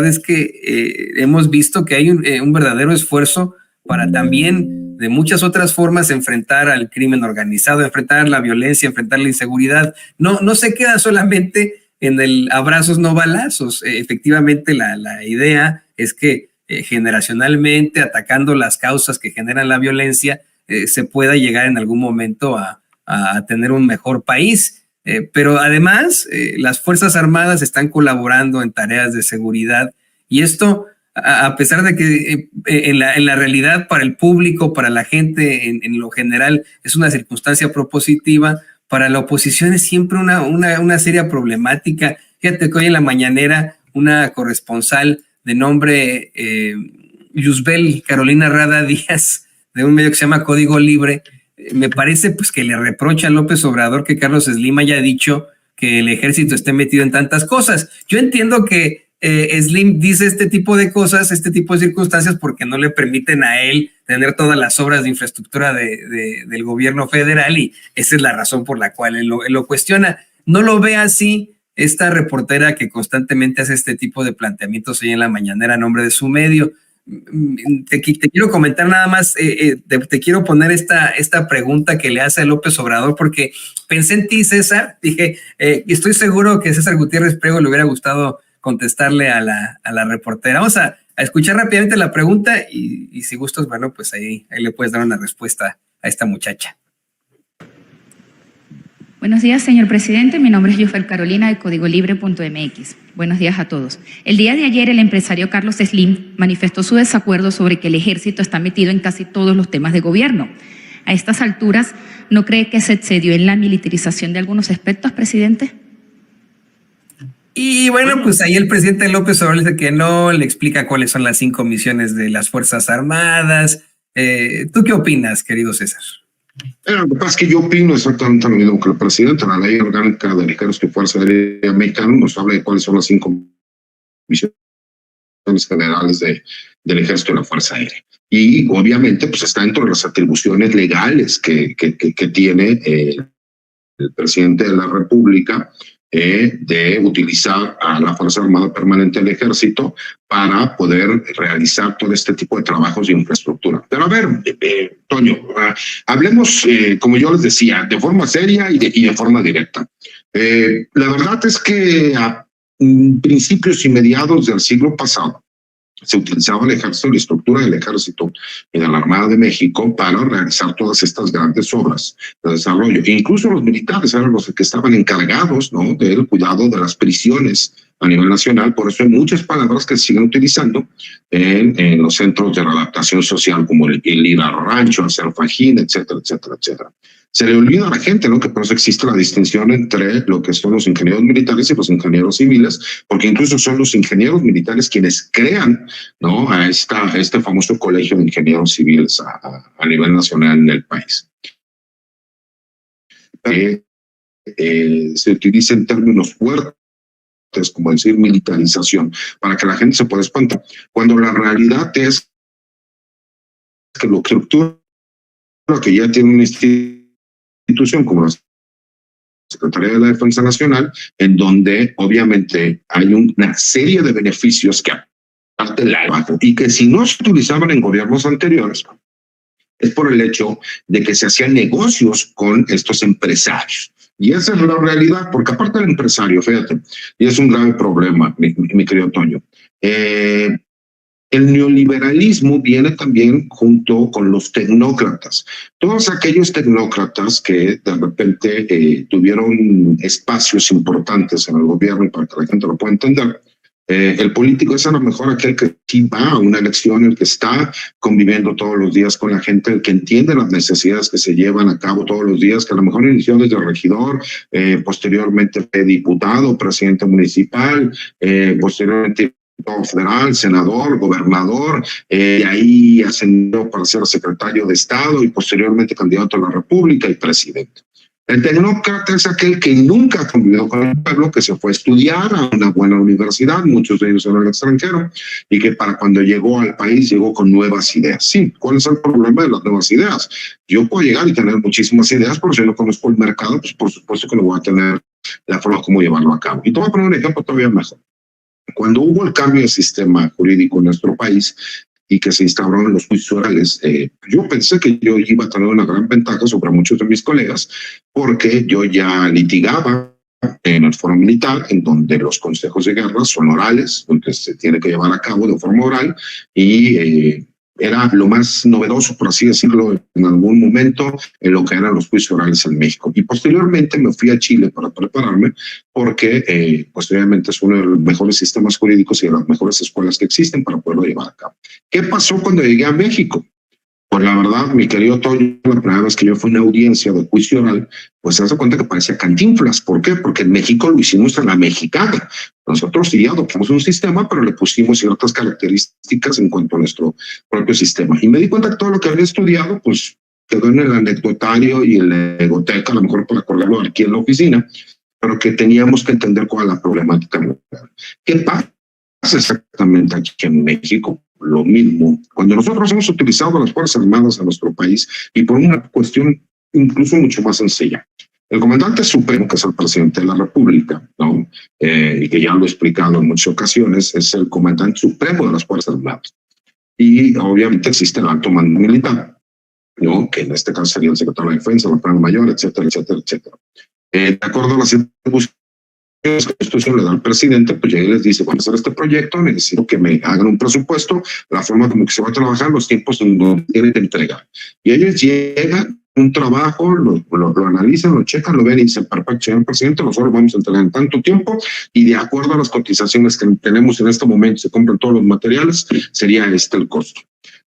es que hemos visto que hay un verdadero esfuerzo para también de muchas otras formas enfrentar al crimen organizado, enfrentar la violencia, enfrentar la inseguridad. No se queda solamente en el abrazos no balazos. Efectivamente, la idea es que generacionalmente, atacando las causas que generan la violencia, se pueda llegar en algún momento a tener un mejor país. Pero además, las Fuerzas Armadas están colaborando en tareas de seguridad y esto, a pesar de que en la realidad para el público, para la gente en lo general, es una circunstancia propositiva, para la oposición es siempre una seria problemática. Fíjate que hoy en la mañanera una corresponsal de nombre Yusbel Carolina Rada Díaz, de un medio que se llama Código Libre, me parece pues que le reprocha a López Obrador que Carlos Slim haya dicho que el ejército esté metido en tantas cosas. Yo entiendo que Slim dice este tipo de cosas, este tipo de circunstancias porque no le permiten a él tener todas las obras de infraestructura del gobierno federal y esa es la razón por la cual él lo cuestiona. No lo ve así esta reportera que constantemente hace este tipo de planteamientos hoy en la mañanera a nombre de su medio. Te quiero comentar nada más, te quiero poner esta pregunta que le hace a López Obrador porque pensé en ti, César, dije, estoy seguro que César Gutiérrez Priego le hubiera gustado contestarle a la reportera. Vamos a escuchar rápidamente la pregunta y si gustas, bueno, pues ahí le puedes dar una respuesta a esta muchacha. Buenos días, señor presidente. Mi nombre es Yusbel Carolina de CódigoLibre.mx. Buenos días a todos. El día de ayer, el empresario Carlos Slim manifestó su desacuerdo sobre que el ejército está metido en casi todos los temas de gobierno. A estas alturas, ¿no cree que se excedió en la militarización de algunos aspectos, presidente? Y bueno, pues ahí el presidente López Obrador dice que no, le explica cuáles son las 5 misiones de las Fuerzas Armadas. ¿Tú qué opinas, querido César? Lo que pasa es que yo opino exactamente lo mismo que el presidente. La ley orgánica del Ejército y Fuerza Aérea Mexicana nos habla de cuáles son las 5 misiones generales del Ejército y la Fuerza Aérea. Y obviamente pues está dentro de las atribuciones legales que tiene el presidente de la República de utilizar a la Fuerza Armada Permanente del Ejército para poder realizar todo este tipo de trabajos de infraestructura. Pero a ver, Toño, hablemos, como yo les decía, de forma seria y de forma directa. La verdad es que a principios y mediados del siglo pasado se utilizaba el ejército, la estructura del ejército y de la Armada de México para realizar todas estas grandes obras de desarrollo. E incluso los militares eran los que estaban encargados, ¿no?, del cuidado de las prisiones a nivel nacional. Por eso hay muchas palabras que se siguen utilizando en los centros de readaptación social, como el ir al rancho, hacer fajín, etcétera, etcétera, etcétera. Se le olvida a la gente, ¿no?, que por eso existe la distinción entre lo que son los ingenieros militares y los ingenieros civiles, porque incluso son los ingenieros militares quienes crean, ¿no?, a este famoso colegio de ingenieros civiles a nivel nacional en el país. Se utiliza en términos fuertes, como decir militarización, para que la gente se pueda espantar, cuando la realidad es que la estructura que ya tiene una institución como la Secretaría de la Defensa Nacional, en donde obviamente hay una serie de beneficios que aparte del trabajo y que si no se utilizaban en gobiernos anteriores es por el hecho de que se hacían negocios con estos empresarios. Y esa es la realidad, porque aparte del empresario, fíjate, y es un grave problema, mi querido Toño, el neoliberalismo viene también junto con los tecnócratas. Todos aquellos tecnócratas que de repente tuvieron espacios importantes en el gobierno, y para que la gente lo pueda entender, el político es a lo mejor aquel que sí va a una elección, el que está conviviendo todos los días con la gente, el que entiende las necesidades que se llevan a cabo todos los días, que a lo mejor inició desde regidor, posteriormente fue diputado, presidente municipal, posteriormente federal, senador, gobernador, y ahí ascendió para ser secretario de Estado y posteriormente candidato a la República y presidente. El tecnócrata es aquel que nunca ha convivido con el pueblo, que se fue a estudiar a una buena universidad, muchos de ellos en el extranjero, y que para cuando llegó al país llegó con nuevas ideas. Sí, ¿cuál es el problema de las nuevas ideas? Yo puedo llegar y tener muchísimas ideas, pero si no conozco el mercado, pues por supuesto que no voy a tener la forma como llevarlo a cabo. Y te voy a poner un ejemplo todavía mejor. Cuando hubo el cambio de sistema jurídico en nuestro país y que se instauraron los juicios orales, yo pensé que yo iba a tener una gran ventaja sobre muchos de mis colegas, porque yo ya litigaba en el foro militar, en donde los consejos de guerra son orales, donde se tiene que llevar a cabo de forma oral, y era lo más novedoso, por así decirlo, en algún momento en lo que eran los juicios orales en México. Y posteriormente me fui a Chile para prepararme, porque posteriormente es uno de los mejores sistemas jurídicos y de las mejores escuelas que existen para poderlo llevar a cabo. ¿Qué pasó cuando llegué a México? Pues la verdad, mi querido Toño, la primera vez que yo fui a una audiencia de juicio oral, pues se hace cuenta que parecía Cantinflas. ¿Por qué? Porque en México lo hicimos a la mexicana. Nosotros sí adoptamos un sistema, pero le pusimos ciertas características en cuanto a nuestro propio sistema. Y me di cuenta que todo lo que había estudiado, pues quedó en el anecdotario y en la egoteca, a lo mejor por acordarlo aquí en la oficina, pero que teníamos que entender cuál es la problemática. ¿Qué pasa exactamente aquí en México? Lo mismo. Cuando nosotros hemos utilizado las Fuerzas Armadas en nuestro país, y por una cuestión incluso mucho más sencilla, el comandante supremo, que es el presidente de la República, ¿no? Y que ya lo he explicado en muchas ocasiones, es el comandante supremo de las Fuerzas Armadas. Y obviamente existe el alto mando militar, ¿no? Que en este caso sería el secretario de Defensa, el plano mayor, etcétera, etcétera, etcétera. De acuerdo a las circunstancias que la Constitución le da al presidente, pues llega y les dice: vamos a hacer este proyecto, necesito que me hagan un presupuesto, la forma como que se va a trabajar, los tiempos en donde tienen que entregar. Y ellos llegan, un trabajo, lo analizan, lo checan, lo ven y dicen: perfecto, señor presidente, nosotros vamos a entregar en tanto tiempo, y de acuerdo a las cotizaciones que tenemos en este momento, se compran todos los materiales, sería este el costo.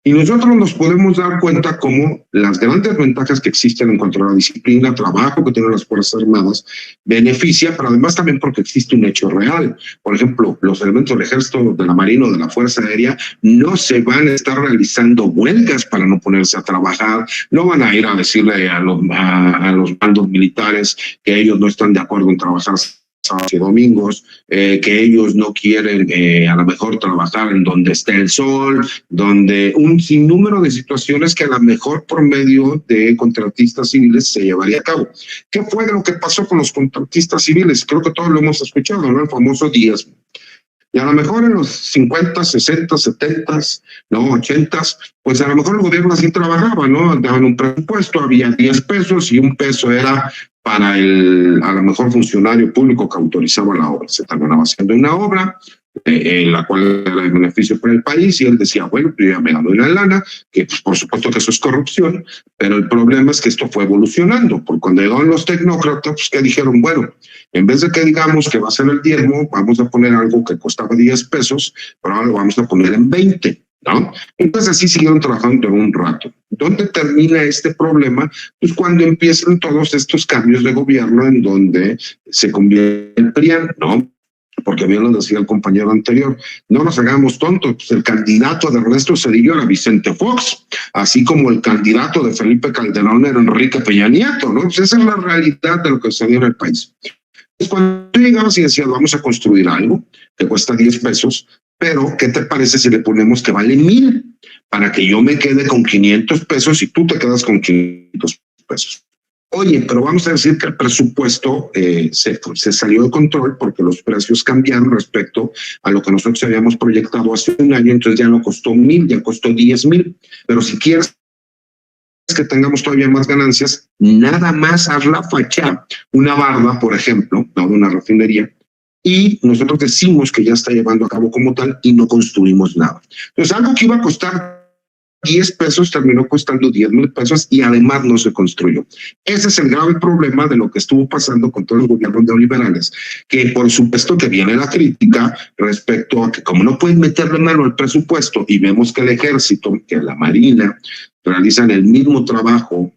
Y nosotros nos podemos dar cuenta cómo las grandes ventajas que existen en cuanto a la disciplina, trabajo que tienen las Fuerzas Armadas, beneficia, pero además también porque existe un hecho real. Por ejemplo, los elementos del Ejército, de la Marina o de la Fuerza Aérea no se van a estar realizando huelgas para no ponerse a trabajar, no van a ir a decirle a los mandos militares que ellos no están de acuerdo en trabajar sábados y domingos, que ellos no quieren a lo mejor trabajar en donde esté el sol, donde un sinnúmero de situaciones que a lo mejor por medio de contratistas civiles se llevaría a cabo. ¿Qué fue lo que pasó con los contratistas civiles? Creo que todos lo hemos escuchado, ¿no? El famoso diezmo. Y a lo mejor en los 50, 60, 70, no, 80, pues a lo mejor el gobierno así trabajaba, ¿no? Daban un presupuesto, había 10 pesos y un peso era para a lo mejor funcionario público que autorizaba la obra. Se terminaba haciendo una obra, la cual era de beneficio para el país, y él decía: bueno, yo ya me gano una lana, que pues, por supuesto que eso es corrupción, pero el problema es que esto fue evolucionando, porque cuando llegaron los tecnócratas, pues, que dijeron: bueno, en vez de que digamos que va a ser el diezmo, vamos a poner algo que costaba 10 pesos, pero ahora lo vamos a poner en 20, ¿no? Entonces así siguieron trabajando un rato. ¿Dónde termina este problema? Pues cuando empiezan todos estos cambios de gobierno en donde se convierte el PRIAN, ¿no? Porque bien lo decía el compañero anterior, no nos hagamos tontos, pues el candidato de Ernesto Zedillo era Vicente Fox, así como el candidato de Felipe Calderón era Enrique Peña Nieto, ¿no? Pues esa es la realidad de lo que sucedió en el país. Pues cuando tú llegabas y decías: vamos a construir algo que cuesta 10 pesos, pero ¿qué te parece si le ponemos que vale 1,000? Para que yo me quede con 500 pesos y tú te quedas con 500 pesos. Oye, pero vamos a decir que el presupuesto se salió de control porque los precios cambiaron respecto a lo que nosotros habíamos proyectado hace un año, entonces ya no costó 1,000, ya costó 10,000. Pero si quieres que tengamos todavía más ganancias, nada más haz la fachada, una barda, por ejemplo, de una refinería, y nosotros decimos que ya está llevando a cabo como tal y no construimos nada. Entonces, algo que iba a costar 10 pesos terminó costando 10,000 pesos y además no se construyó. Ese es el grave problema de lo que estuvo pasando con todos los gobiernos neoliberales, que por supuesto que viene la crítica respecto a que como no pueden meterle mano al presupuesto y vemos que el ejército, que la marina realizan el mismo trabajo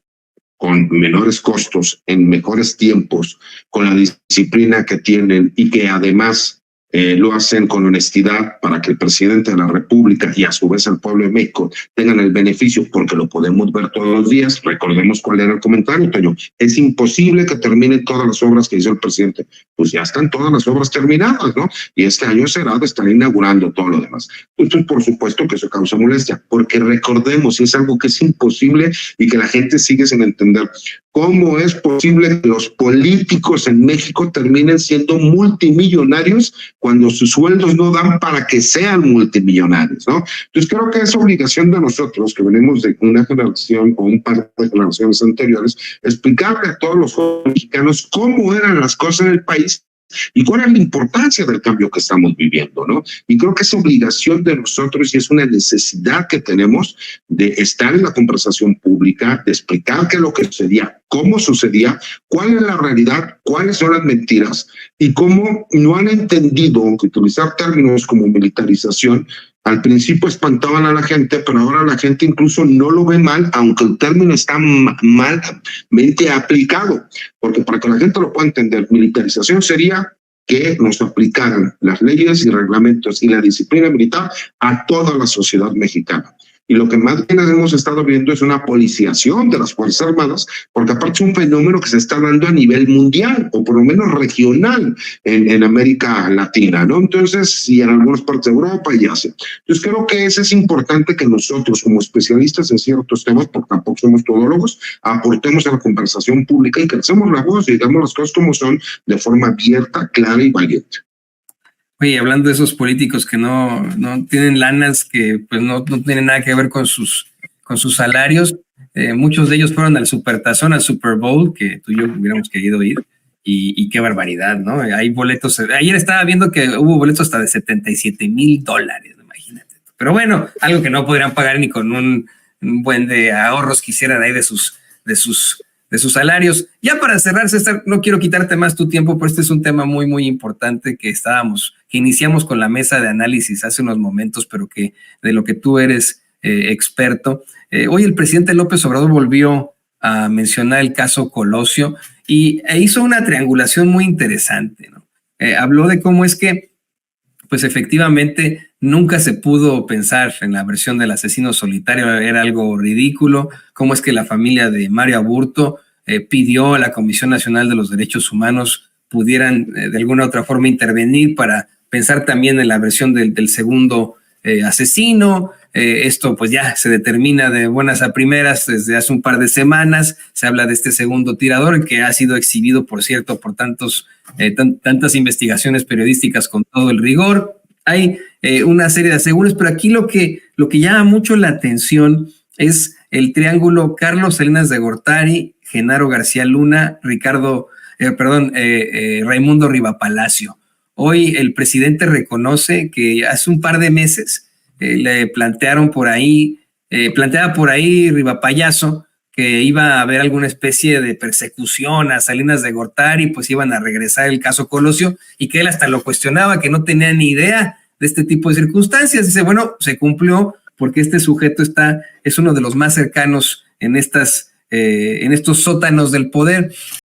con menores costos, en mejores tiempos, con la disciplina que tienen y que además lo hacen con honestidad para que el presidente de la República y a su vez el pueblo de México tengan el beneficio, porque lo podemos ver todos los días. Recordemos cuál era el comentario, Toño: es imposible que terminen todas las obras que hizo el presidente. Pues ya están todas las obras terminadas, ¿no? Y este año será de estar inaugurando todo lo demás. Entonces, por supuesto que eso causa molestia, porque recordemos, y es algo que es imposible y que la gente sigue sin entender, ¿cómo es posible que los políticos en México terminen siendo multimillonarios cuando sus sueldos no dan para que sean multimillonarios, ¿no? Entonces creo que es obligación de nosotros, que venimos de una generación o un par de generaciones anteriores, explicarle a todos los jóvenes mexicanos cómo eran las cosas en el país y cuál es la importancia del cambio que estamos viviendo, ¿no? Y creo que es obligación de nosotros y es una necesidad que tenemos de estar en la conversación pública, de explicar qué es lo que sucedía, cómo sucedía, cuál es la realidad, cuáles son las mentiras y cómo no han entendido que utilizar términos como militarización al principio espantaban a la gente, pero ahora la gente incluso no lo ve mal, aunque el término está malmente aplicado. Porque para que la gente lo pueda entender, militarización sería que nos aplicaran las leyes y reglamentos y la disciplina militar a toda la sociedad mexicana. Y lo que más bien hemos estado viendo es una policiación de las Fuerzas Armadas, porque aparte es un fenómeno que se está dando a nivel mundial, o por lo menos regional en América Latina, ¿no? Entonces, y en algunas partes de Europa y Asia. Entonces, creo que eso es importante que nosotros, como especialistas en ciertos temas, porque tampoco somos todólogos, aportemos a la conversación pública y que alcemos la voz y digamos las cosas como son, de forma abierta, clara y valiente. Oye, hablando de esos políticos que no tienen lanas, que pues no tienen nada que ver con sus salarios, muchos de ellos fueron al Supertazón, al Super Bowl, que tú y yo hubiéramos querido ir, y qué barbaridad, ¿no? Hay boletos, ayer estaba viendo que hubo boletos hasta de $77,000, imagínate. Pero bueno, algo que no podrían pagar ni con un buen de ahorros que hicieran ahí de sus salarios. Ya para cerrar, César, no quiero quitarte más tu tiempo, pero este es un tema muy, muy importante que iniciamos con la mesa de análisis hace unos momentos, pero que de lo que tú eres experto. Hoy el presidente López Obrador volvió a mencionar el caso Colosio e hizo una triangulación muy interesante, ¿no? Habló de cómo es que, pues efectivamente, nunca se pudo pensar en la versión del asesino solitario, era algo ridículo, cómo es que la familia de Mario Aburto pidió a la Comisión Nacional de los Derechos Humanos pudieran de alguna u otra forma intervenir para pensar también en la versión del segundo asesino. Esto pues ya se determina de buenas a primeras desde hace un par de semanas. Se habla de este segundo tirador que ha sido exhibido, por cierto, por tantas investigaciones periodísticas con todo el rigor. Hay una serie de asegúnes, pero aquí lo que llama mucho la atención es el triángulo Carlos Salinas de Gortari, Genaro García Luna, Raimundo Rivapalacio. Hoy el presidente reconoce que hace un par de meses le planteaba por ahí Rivapayazo que iba a haber alguna especie de persecución a Salinas de Gortari, pues iban a regresar el caso Colosio, y que él hasta lo cuestionaba, que no tenía ni idea de este tipo de circunstancias. Dice, bueno, se cumplió porque este sujeto es uno de los más cercanos en estos sótanos del poder.